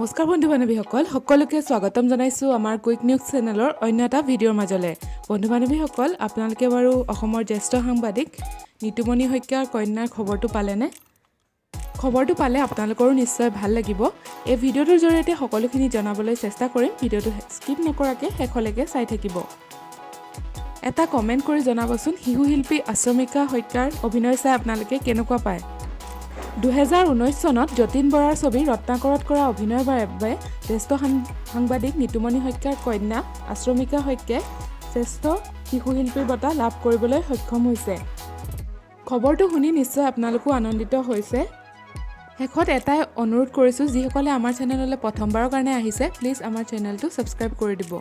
নমস্কাৰ বন্ধু বান্ধৱীসকল সকলোকে স্বাগতম জনাইছো আমাৰ কুইক নিউজ চেনেলৰ অন্য এটা ভিডিঅ'ৰ মাজলে বন্ধু বান্ধৱীসকল আপোনালোকে বাৰু অসমৰ জ্যেষ্ঠ সাংবাদিক নিতুমণি শইকীয়াৰ কন্যাৰ খবৰটো পালেনে খবৰটো পালে আপোনালোকৰো নিশ্চয় ভাল লাগিব এই ভিডিঅ'টোৰ জৰিয়তে সকলোখিনি জনাবলৈ চেষ্টা কৰিম ভিডিঅ'টো স্কিপ নকৰাকৈ শেষলৈকে চাই থাকিব এটা কমেন্ট কৰি জনাবচোন শিশু শিল্পী আশ্ৰমিকা শইকীয়াৰ অভিনয় চাই আপোনালোকে কেনেকুৱা পায় 2019 চনত যতীন বৰাৰ ছবি ৰত্নাকৰত কৰা অভিনয়ৰ বাবে জ্যেষ্ঠ সাংবাদিক নিতুমণি শইকীয়াৰ কন্যা আশ্ৰমিকা শইকীয়াই শ্ৰেষ্ঠ শিশু শিল্পীৰ বঁটা লাভ কৰিবলৈ সক্ষম হৈছে খবৰটো শুনি নিশ্চয় আপোনালোকো আনন্দিত হৈছে শেষত এটাই অনুৰোধ কৰিছো যিসকলে আমাৰ চেনেললৈ প্ৰথমবাৰৰ কাৰণে আহিছে প্লিজ আমাৰ চেনেলটো সাবস্ক্ৰাইব কৰি দিব